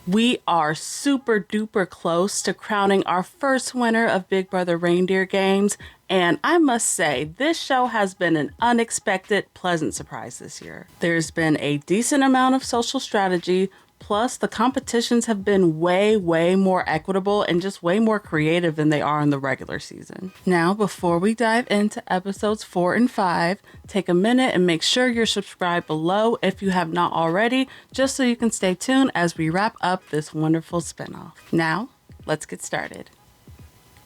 We are super duper close to crowning our first winner of Big Brother Reindeer Games, and I must say, this show has been an unexpected, pleasant surprise this year. There's been a decent amount of social strategy, plus the competitions have been way more equitable and just way more creative than they are in the regular season. Now, before we dive into episodes 4 and 5, take a minute and make sure you're subscribed below if you have not already, just so you can stay tuned as we wrap up this wonderful spinoff. Now, let's get started.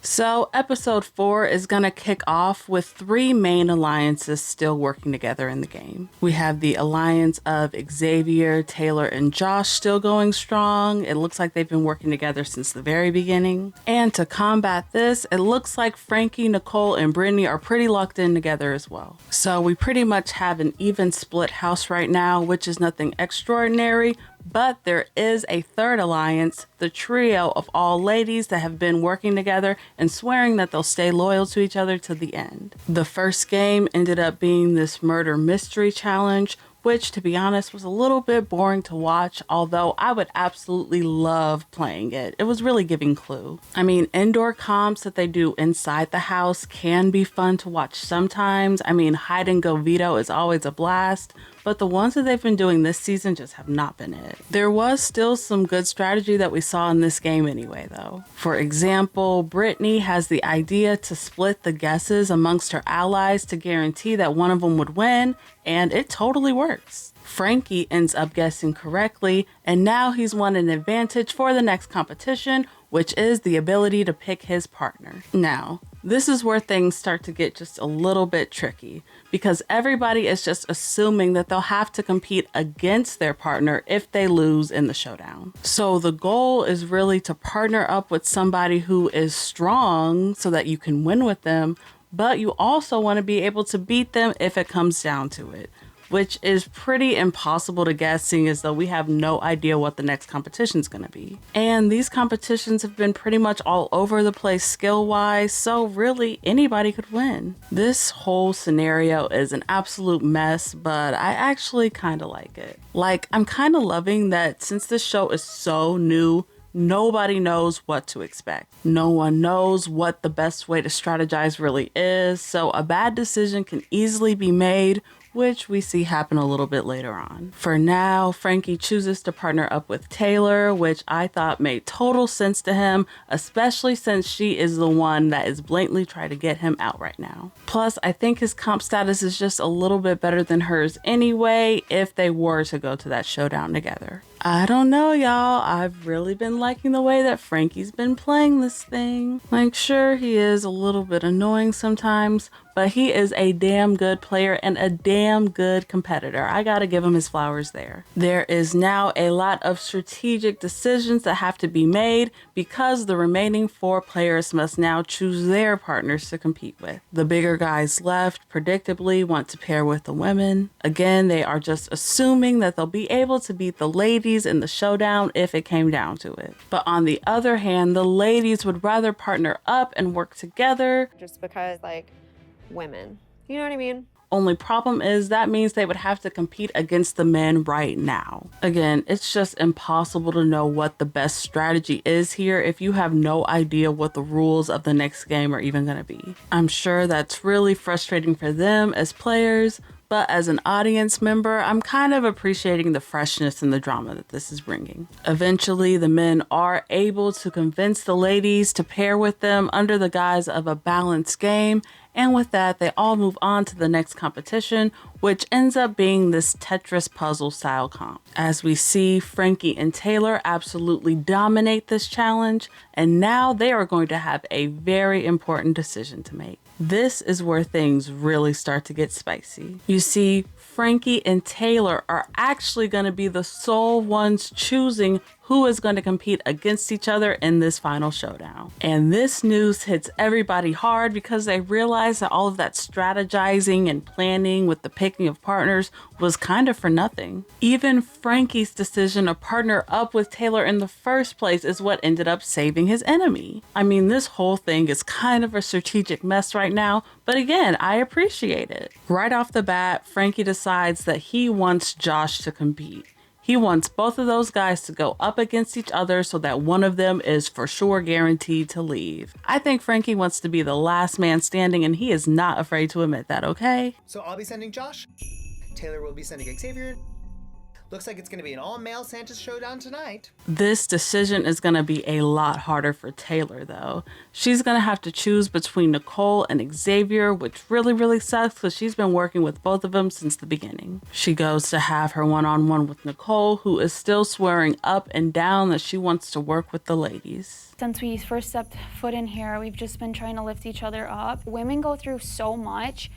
So episode 4 is going to kick off with 3 main alliances still working together in the game. We have the alliance of Xavier, Taylor, and Josh still going strong. It looks like they've been working together since the very beginning. And to combat this, it looks like Frankie, Nicole, and Britney are pretty locked in together as well. So we pretty much have an even split house right now, which is nothing extraordinary. But there is a third alliance, the trio of all ladies that have been working together and swearing that they'll stay loyal to each other to the end. The first game ended up being this murder mystery challenge, which, to be honest, was a little bit boring to watch, although I would absolutely love playing it. It was really giving Clue. I mean, indoor comps that they do inside the house can be fun to watch sometimes. I mean, hide and go veto is always a blast, but the ones that they've been doing this season just have not been it. There was still some good strategy that we saw in this game anyway, though. For example, Britney has the idea to split the guesses amongst her allies to guarantee that one of them would win, and it totally works. Frankie ends up guessing correctly, and now he's won an advantage for the next competition, which is the ability to pick his partner. Now, this is where things start to get just a little bit tricky, because everybody is just assuming that they'll have to compete against their partner if they lose in the showdown. So the goal is really to partner up with somebody who is strong so that you can win with them, but you also want to be able to beat them if it comes down to it, which is pretty impossible to guess, seeing as though we have no idea what the next competition is going to be. And these competitions have been pretty much all over the place skill-wise, so really anybody could win. This whole scenario is an absolute mess, but I actually kind of like it. Like, I'm kind of loving that since this show is so new, nobody knows what to expect. No one knows what the best way to strategize really is, so a bad decision can easily be made, which we see happen a little bit later on. For now, Frankie chooses to partner up with Taylor, which I thought made total sense to him, especially since she is the one that is blatantly trying to get him out right now. Plus, I think his comp status is just a little bit better than hers anyway, if they were to go to that showdown together. I don't know, y'all. I've really been liking the way that Frankie's been playing this thing. Like, sure, he is a little bit annoying sometimes, but he is a damn good player and a damn good competitor. I gotta give him his flowers there. There is now a lot of strategic decisions that have to be made because the remaining 4 players must now choose their partners to compete with. The bigger guys left, predictably, want to pair with the women. Again, they are just assuming that they'll be able to beat the ladies in the showdown if it came down to it. But on the other hand, the ladies would rather partner up and work together. Just because, like, women. You know what I mean? Only problem is that means they would have to compete against the men right now. Again, it's just impossible to know what the best strategy is here if you have no idea what the rules of the next game are even going to be. I'm sure that's really frustrating for them as players, but as an audience member, I'm kind of appreciating the freshness and the drama that this is bringing. Eventually, the men are able to convince the ladies to pair with them under the guise of a balanced game, and with that, they all move on to the next competition, which ends up being this Tetris puzzle style comp. As we see, Frankie and Taylor absolutely dominate this challenge, and now they are going to have a very important decision to make. This is where things really start to get spicy. You see, Frankie and Taylor are actually going to be the sole ones choosing who is going to compete against each other in this final showdown. And this news hits everybody hard because they realize that all of that strategizing and planning with the picking of partners was kind of for nothing. Even Frankie's decision to partner up with Taylor in the first place is what ended up saving his enemy. I mean, this whole thing is kind of a strategic mess right now, but again, I appreciate it. Right off the bat, Frankie decides that he wants Josh to compete. He He wants both of those guys to go up against each other so that one of them is for sure guaranteed to leave. I think Frankie wants to be the last man standing, and he is not afraid to admit that, okay? So I'll be sending Josh. Taylor will be sending Xavier. Looks like it's going to be an all-male Santa's showdown tonight. This decision is going to be a lot harder for Taylor, though. She's going to have to choose between Nicole and Xavier, which really sucks because she's been working with both of them since the beginning. She goes to have her one-on-one with Nicole, who is still swearing up and down that she wants to work with the ladies. Since we first stepped foot in here, we've just been trying to lift each other up. Women go through so much.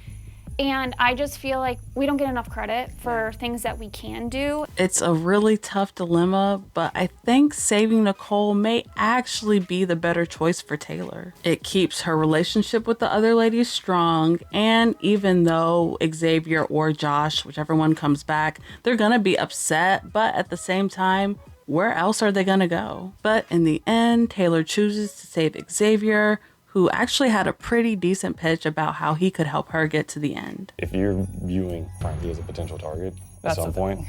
And I just feel like we don't get enough credit for things that we can do. It's a really tough dilemma, but I think saving Nicole may actually be the better choice for Taylor. It keeps her relationship with the other ladies strong, and even though Xavier or Josh, whichever one comes back, they're gonna be upset, but at the same time, where else are they gonna go? But in the end, Taylor chooses to save Xavier, who actually had a pretty decent pitch about how he could help her get to the end. If you're viewing Frankie as a potential target at some point,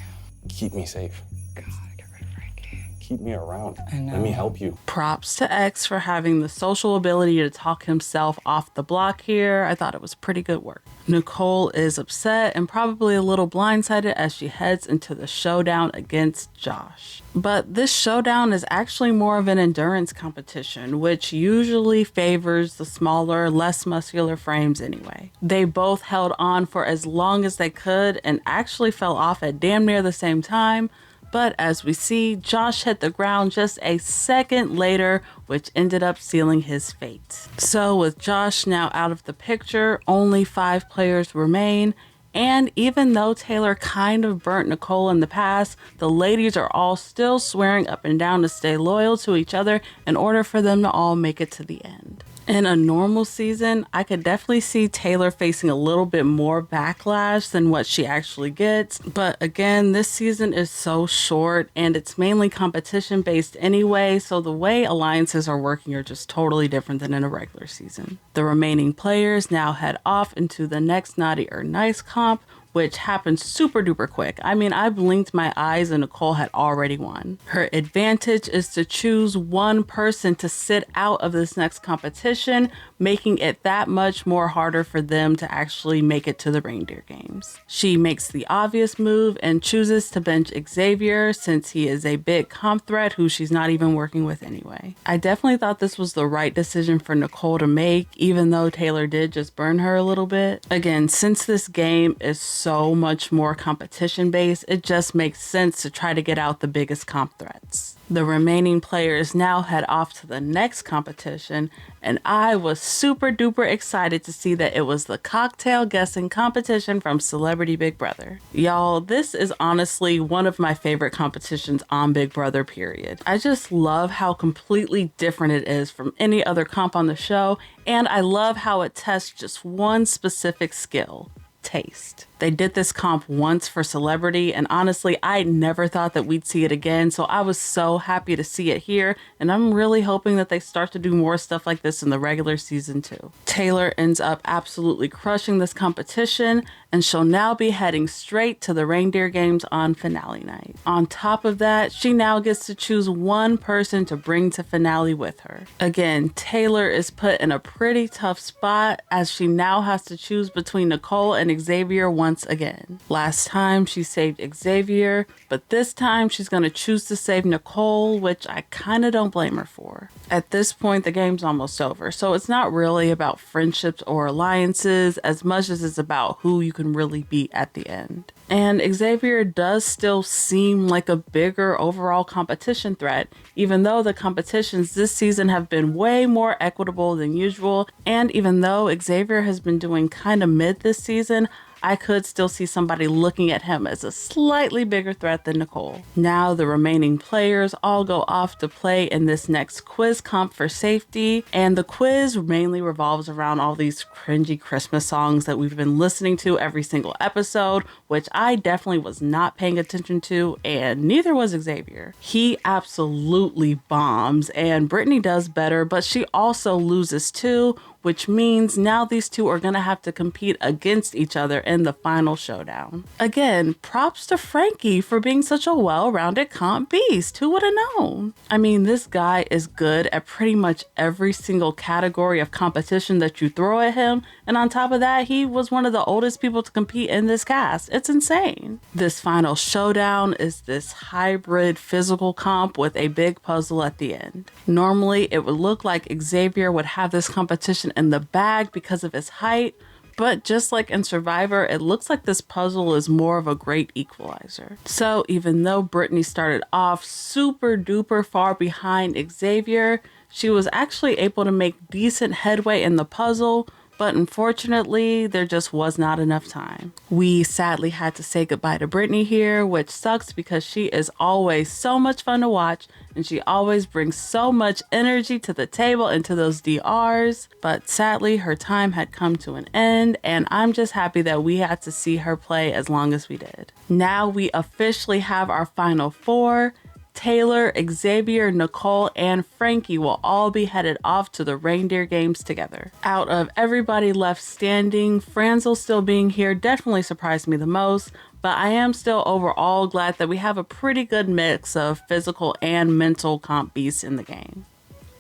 keep me safe. God, get rid of Frankie. Keep me around. I know. Let me help you. Props to X for having the social ability to talk himself off the block here. I thought it was pretty good work. Nicole is upset and probably a little blindsided as she heads into the showdown against Josh. But this showdown is actually more of an endurance competition, which usually favors the smaller, less muscular frames anyway. They both held on for as long as they could and actually fell off at damn near the same time. But as we see, Josh hit the ground just a second later, which ended up sealing his fate. So with Josh now out of the picture, only 5 players remain. And even though Taylor kind of burnt Nicole in the past, the ladies are all still swearing up and down to stay loyal to each other in order for them to all make it to the end. In a normal season, I could definitely see Taylor facing a little bit more backlash than what she actually gets. But again, this season is so short and it's mainly competition based anyway, so the way alliances are working are just totally different than in a regular season. The remaining players now head off into the next Naughty or Nice comp, which happened super duper quick. I mean, I blinked my eyes and Nicole had already won. Her advantage is to choose one person to sit out of this next competition, making it that much more harder for them to actually make it to the Reindeer Games. She makes the obvious move and chooses to bench Xavier since he is a big comp threat who she's not even working with anyway. I definitely thought this was the right decision for Nicole to make, even though Taylor did just burn her a little bit. Again, since this game is so much more competition based, it just makes sense to try to get out the biggest comp threats. The remaining players now head off to the next competition, and I was super duper excited to see that it was the cocktail guessing competition from Celebrity Big Brother. Y'all, this is honestly one of my favorite competitions on Big Brother, period. I just love how completely different it is from any other comp on the show, and I love how it tests just one specific skill: taste. They did this comp once for Celebrity, and honestly, I never thought that we'd see it again, so I was so happy to see it here, and I'm really hoping that they start to do more stuff like this in the regular season too. Taylor ends up absolutely crushing this competition, and she'll now be heading straight to the Reindeer Games on finale night. On top of that, she now gets to choose one person to bring to finale with her. Again, Taylor is put in a pretty tough spot as she now has to choose between Nicole and Xavier once again. Last time she saved Xavier, but this time she's going to choose to save Nicole, which I kind of don't blame her for. At this point, the game's almost over, so it's not really about friendships or alliances as much as it's about who you can really beat at the end. And Xavier does still seem like a bigger overall competition threat, even though the competitions this season have been way more equitable than usual, and even though Xavier has been doing kind of mid this season, I could still see somebody looking at him as a slightly bigger threat than Nicole. Now the remaining players all go off to play in this next quiz comp for safety, and the quiz mainly revolves around all these cringy Christmas songs that we've been listening to every single episode, which I definitely was not paying attention to, and neither was Xavier. He absolutely bombs, and Britney does better, but she also loses too, which means now these two are gonna have to compete against each other in the final showdown. Again, props to Frankie for being such a well-rounded comp beast. Who would have known? I mean, this guy is good at pretty much every single category of competition that you throw at him, and on top of that, he was one of the oldest people to compete in this cast. It's insane. This final showdown is this hybrid physical comp with a big puzzle at the end. Normally, it would look like Xavier would have this competition in the bag because of his height, but just like in Survivor, it looks like this puzzle is more of a great equalizer. So even though Britney started off super duper far behind Xavier, she was actually able to make decent headway in the puzzle, but unfortunately, there just was not enough time. We sadly had to say goodbye to Britney here, which sucks because she is always so much fun to watch and she always brings so much energy to the table and to those DRs. But sadly, her time had come to an end, and I'm just happy that we had to see her play as long as we did. Now we officially have our final four. Taylor, Xavier, Nicole, and Frankie will all be headed off to the Reindeer Games together. Out of everybody left standing, Franzel still being here definitely surprised me the most, but I am still overall glad that we have a pretty good mix of physical and mental comp beasts in the game.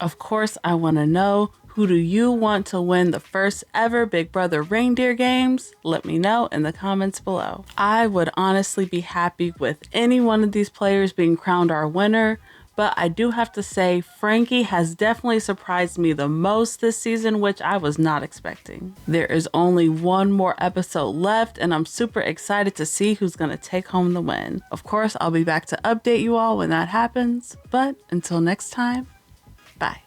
Of course, I want to know, who do you want to win the first ever Big Brother Reindeer Games? Let me know in the comments below. I would honestly be happy with any one of these players being crowned our winner, but I do have to say Frankie has definitely surprised me the most this season, which I was not expecting. There is only one more episode left, and I'm super excited to see who's gonna take home the win. Of course, I'll be back to update you all when that happens, but until next time, bye.